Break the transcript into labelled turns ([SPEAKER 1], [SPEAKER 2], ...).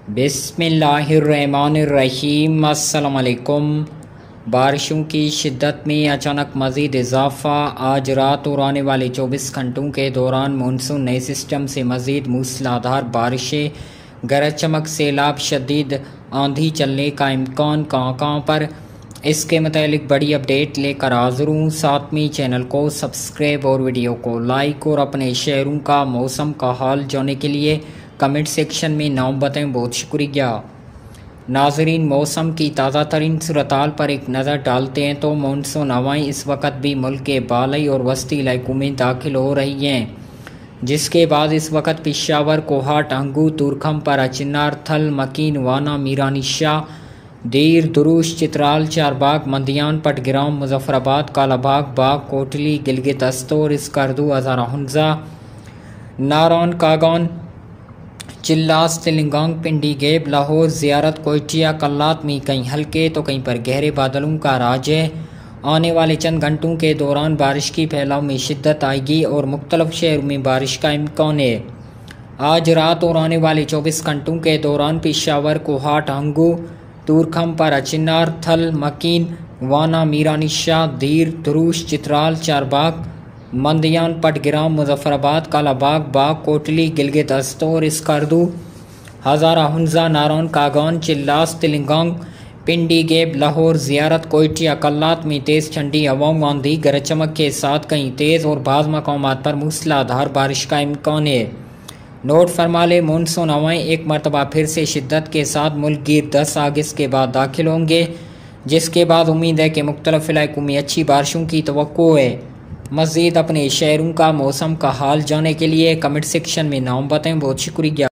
[SPEAKER 1] बिस्मिल्लाहिर्रहमानिर्रहीम। अस्सलाम वालेकुम। बारिशों की शिद्दत में अचानक मज़ीद इजाफ़ा। आज रात और आने वाले 24 घंटों के दौरान मानसून नए सिस्टम से मज़ीद मूसलाधार बारिशें, गरज चमक, सैलाब, शदीद आंधी चलने का इम्कान कहाँ पर। इसके मुतालिक बड़ी अपडेट लेकर हाज़िर हूँ। साथ में चैनल को सब्सक्राइब और वीडियो को लाइक और अपने शहरों का मौसम का हाल जानने के लिए कमेंट सेक्शन में नाम बताएं। बहुत शुक्रिया। नाजरीन, मौसम की ताज़ा तरीन सूरत-हाल पर एक नज़र डालते हैं तो मानसून हवाएं इस वक्त भी मुल्क के बालई और वस्ती इलाकों में दाखिल हो रही हैं, जिसके बाद इस वक्त पेशावर, कोहाट, अंगू, तुरखम, चिनार, थल, मकीन, वाना, मीरानी शाह, दीर, दुरुश, चित्राल, चारबाग, मंदियान, पटग्राम, मुजफ्फराबाद, कालाबाग, बाग, कोटली, गिलगित, अस्तोर, इसकरदू, हज़ारा हुंजा, नारौन, कागौन, चिल्लास, तिलंगांग, पिंडी, गेब, लाहौर, ज़ियारत, कोयटिया, कल्लात में कहीं हल्के तो कहीं पर गहरे बादलों का राज है। आने वाले चंद घंटों के दौरान बारिश की फैलाव में शिद्दत आएगी और मुख्तलिफ शहरों में बारिश का इम्कान है। आज रात और आने वाले 24 घंटों के दौरान पेशावर, कोहाट, अंगू, तुरखम, चिनार, थल, मकीन, वाना, मीरानी शाह, दीर, दुरुश, चित्राल, चारबाग, मंदियान, पटग्राम, मुजफ्फराबाद, कालाबाग, बाग, कोटली, गिलगित, अस्तोर, इसकरदू, हज़ारा हुंजा, नारौन, कागौन, चिल्लास, तिलंगांग, पिंडी, गेब, लाहौर, ज़ियारत, कोयटिया, कल्लात में तेज़ ठंडी हवाओं, आंधी, गरज चमक के साथ कहीं तेज़ और बाज़ मकामात पर मूसलाधार बारिश का इम्कान है। नोट फरमा ले, मानसून हवाएं एक मरतबा फिर से शिद्दत के साथ मुल्क गिर 10 अगस्त के बाद दाखिल होंगे, जिसके बाद उम्मीद है कि मुख्तलिफ इलाकों में अच्छी बारिशों की तवक्को है। मज़ीद अपने शहरों का मौसम का हाल जानने के लिए कमेंट सेक्शन में नाम बताएं। बहुत शुक्रिया।